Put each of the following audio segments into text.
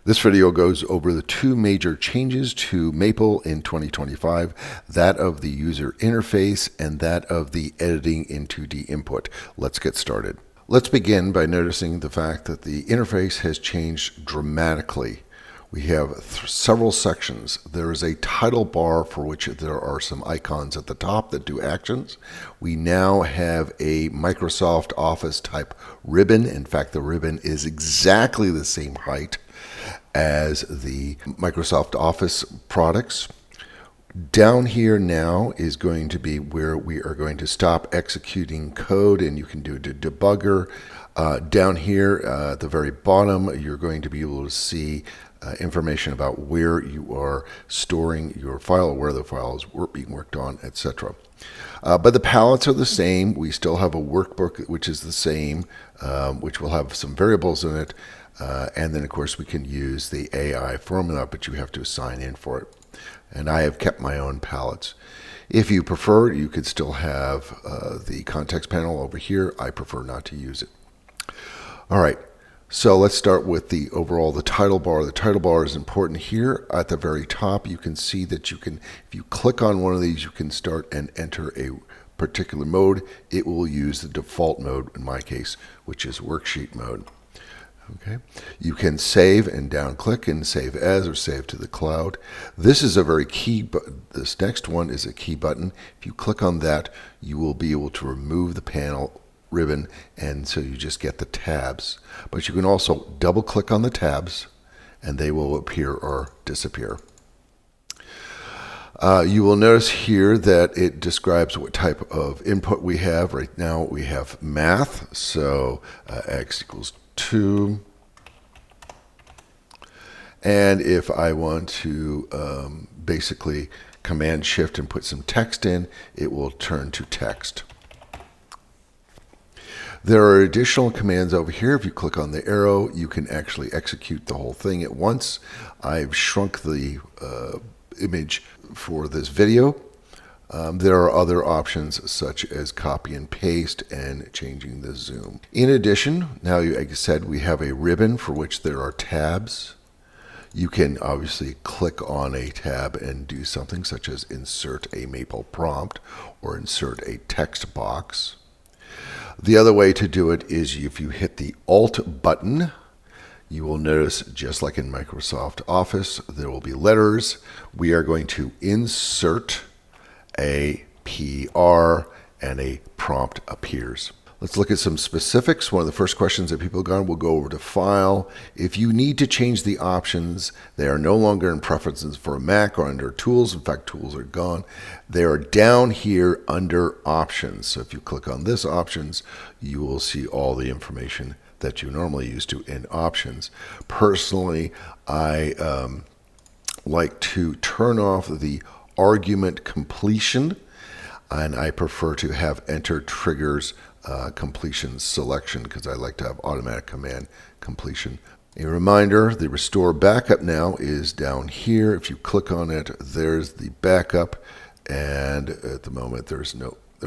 This video goes over the two major changes to Maple in 2025, that of the user interface and that of the editing in 2D input. Let's get started. Let's begin by noticing the fact that the interface has changed dramatically. We have several sections. There is a title bar for which there are some icons at the top that do actions. We now have a Microsoft Office type ribbon. In fact, the ribbon is exactly the same height as the Microsoft Office products. Down here now is going to be where we are going to stop executing code, and you can do the debugger. Down here at the very bottom, you're going to be able to see information about where you are storing your file, where the file is being worked on, etc. But the palettes are the same. We still have a workbook which is the same, which will have some variables in it. And then, of course, we can use the AI formula, but you have to sign in for it. And I have kept my own palettes. If you prefer, you could still have the context panel over here. I prefer not to use it. All right. So let's start with the title bar. The title bar is important here. At the very top, you can see that you can, if you click on one of these, you can start and enter a particular mode. It will use the default mode, in my case, which is worksheet mode. Okay. You can save and down click and save as or save to the cloud. This is a very key button. This next one is a key button. If you click on that, you will be able to remove the panel ribbon, and so you just get the tabs. But you can also double click on the tabs and they will appear or disappear. You will notice here that it describes what type of input we have. Right now we have math, so x equals 2. And if I want to basically command shift and put some text in, it will turn to text. There are additional commands over here. If you click on the arrow, you can actually execute the whole thing at once. I've shrunk the image for this video. There are other options such as copy and paste and changing the zoom. In addition, now like I said, we have a ribbon for which there are tabs. You can obviously click on a tab and do something such as insert a Maple prompt or insert a text box. The other way to do it is if you hit the Alt button, you will notice, just like in Microsoft Office, there will be letters. We are going to insert a PR and a prompt appears. Let's look at some specifics. One of the first questions that people got, we'll go over to File. If you need to change the options, they are no longer in Preferences for a Mac or under Tools. In fact, Tools are gone. They are down here under Options. So if you click on this Options, you will see all the information that you normally use to in Options. Personally, I like to turn off the argument completion, and I prefer to have enter triggers completion selection because I like to have automatic command completion. A reminder, the restore backup now is down here. If you click on it, there's the backup, and at the moment there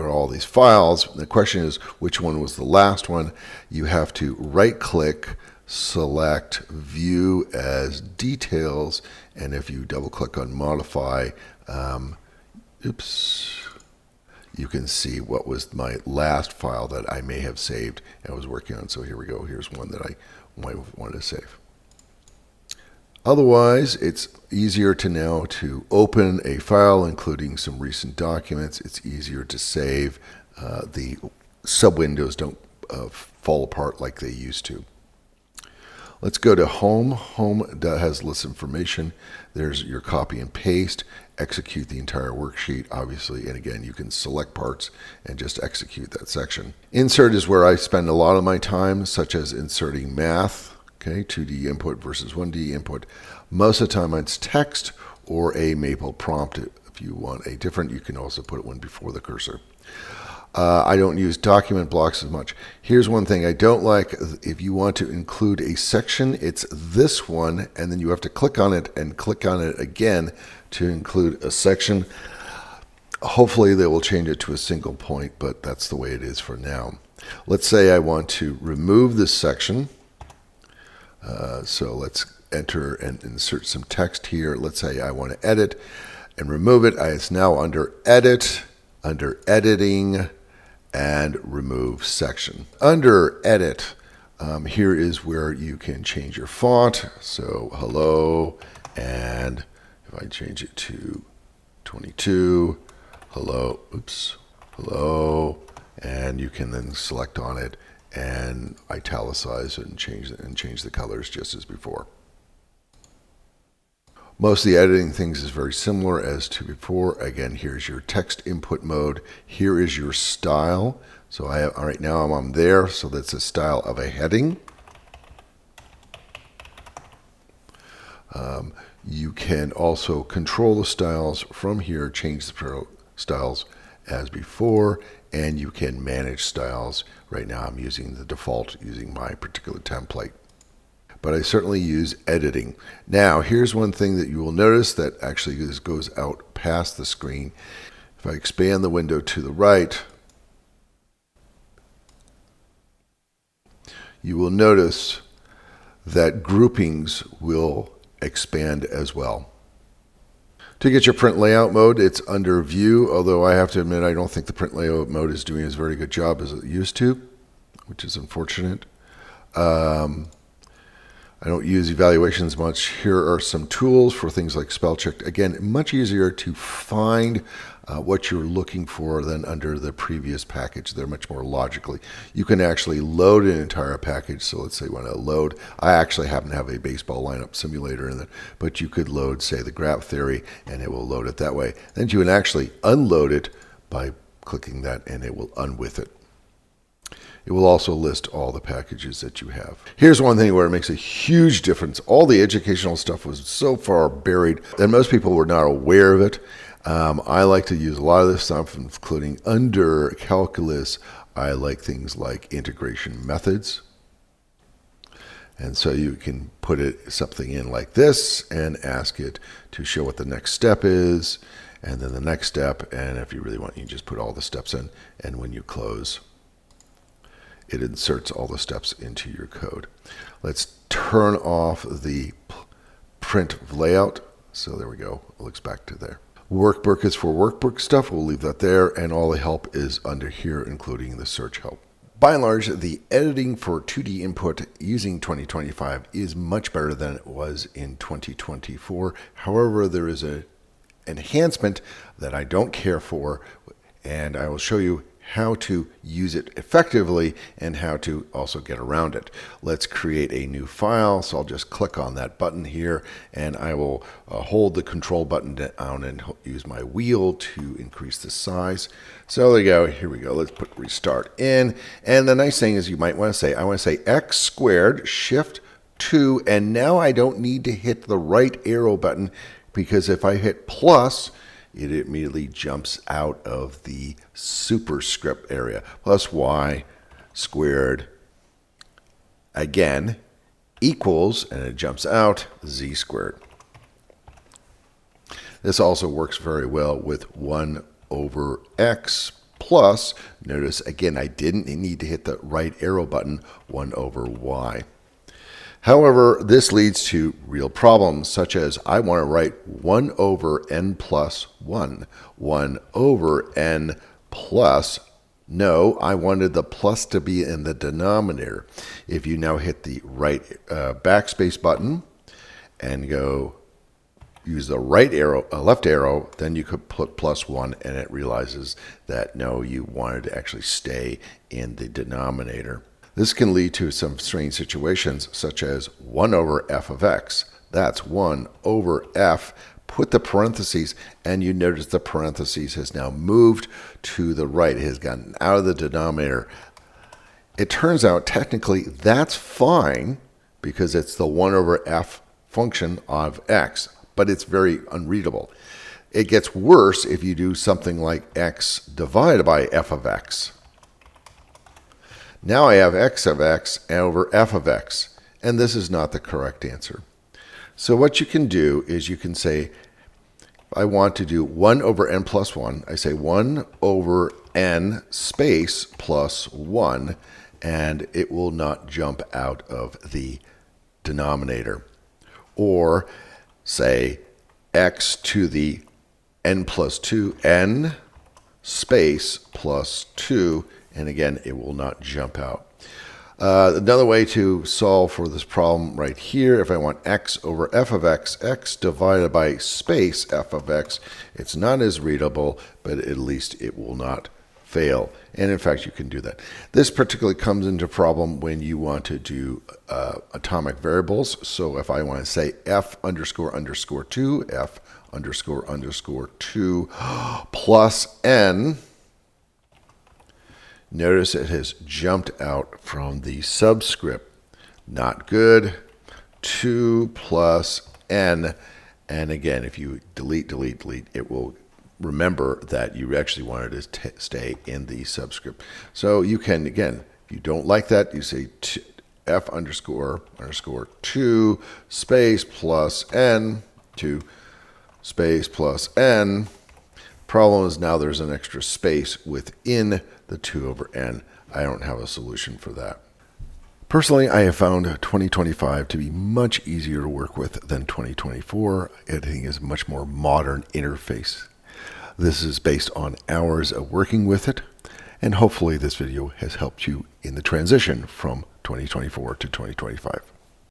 are all these files. The question is, which one was the last one? You have to right click, select view as details, and if you double click on modify, you can see what was my last file that I may have saved and was working on. So here we go. Here's one that I might have wanted to save. Otherwise, it's easier to now to open a file, including some recent documents. It's easier to save. The sub-windows don't fall apart like they used to. Let's go to Home. Home has list information. There's your copy and paste. Execute the entire worksheet, obviously, and again, you can select parts and just execute that section. Insert is where I spend a lot of my time, such as inserting math, okay, 2D input versus 1D input. Most of the time it's text or a Maple prompt. If you want a different, you can also put one before the cursor. I don't use document blocks as much. Here's one thing I don't like. If you want to include a section, it's this one, and then you have to click on it and click on it again to include a section. Hopefully they will change it to a single point, but that's the way it is for now. Let's say I want to remove this section. So let's enter and insert some text here. Let's say I want to edit and remove it. It's now under Edit, under Editing, and Remove Section. Under Edit, here is where you can change your font. So hello, and if I change it to 22, hello, hello, and you can then select on it and italicize it and change the colors just as before. Most of the editing things is very similar as to before. Again, here's your text input mode. Here is your style. So right now I'm on there, so that's a style of a heading. You can also control the styles from here, change the styles as before, and you can manage styles. Right now I'm using the default, using my particular template. But I certainly use editing. Now, here's one thing that you will notice that actually goes out past the screen. If I expand the window to the right, you will notice that groupings will expand as well. To get your print layout mode, it's under View, although I have to admit I don't think the print layout mode is doing as very good job as it used to, which is unfortunate. I don't use evaluations much. Here are some tools for things like spell check. Again, much easier to find what you're looking for than under the previous package. They're much more logically. You can actually load an entire package. So let's say you want to load. I actually happen to have a baseball lineup simulator in it, but you could load, say, the graph theory, and it will load it that way. Then you can actually unload it by clicking that, and it will unwith it. It will also list all the packages that you have. Here's one thing where it makes a huge difference. All the educational stuff was so far buried that most people were not aware of it. I like to use a lot of this stuff, including under calculus. I like things like integration methods. And so you can put something in like this and ask it to show what the next step is, and then the next step. And if you really want, you can just put all the steps in, and when you close, it inserts all the steps into your code. Let's turn off the print layout. So there we go. It looks back to there. Workbook is for workbook stuff. We'll leave that there. And all the help is under here, including the search help. By and large, the editing for 2D input using 2025 is much better than it was in 2024. However, there is an enhancement that I don't care for, and I will show you how to use it effectively and how to also get around it. Let's create a new file. So I'll just click on that button here, and I will hold the control button down and use my wheel to increase the size. So there you go. Here we go. Let's put restart in. And the nice thing is you might want to say, I want to say x squared, shift 2, and now I don't need to hit the right arrow button, because if I hit plus, it immediately jumps out of the superscript area. Plus y squared, again, equals, and it jumps out, z squared. This also works very well with 1 over x plus, notice again, I didn't need to hit the right arrow button, 1 over y. However, this leads to real problems, such as I want to write 1 over n plus 1. 1 over n plus, no, I wanted the plus to be in the denominator. If you now hit the right backspace button and go use the right arrow, left arrow, then you could put plus 1, and it realizes that no, you wanted to actually stay in the denominator. This can lead to some strange situations, such as 1 over f of x. That's 1 over f. Put the parentheses, and you notice the parentheses has now moved to the right. It has gotten out of the denominator. It turns out technically that's fine because it's the 1 over f function of x, but it's very unreadable. It gets worse if you do something like x divided by f of x. Now I have x of x over f of x, and this is not the correct answer. So what you can do is you can say, I want to do 1 over n plus 1. I say 1 over n space plus 1, and it will not jump out of the denominator. or say x to the n plus 2, n space plus 2, and again, it will not jump out. Another way to solve for this problem right here, if I want x over f of x, x divided by space f of x, it's not as readable, but at least it will not fail. And in fact, you can do that. This particularly comes into problem when you want to do atomic variables. So if I want to say f underscore underscore 2, f underscore underscore 2 plus n, notice it has jumped out from the subscript. Not good. 2 plus n. And again, if you delete, it will remember that you actually wanted to stay in the subscript. So you can, again, if you don't like that, you say f underscore underscore 2 space plus n, 2 space plus n. Problem is now there's an extra space within the 2 over n. I don't have a solution for that. Personally, I have found 2025 to be much easier to work with than 2024. Editing is a much more modern interface. This is based on hours of working with it, and hopefully this video has helped you in the transition from 2024 to 2025.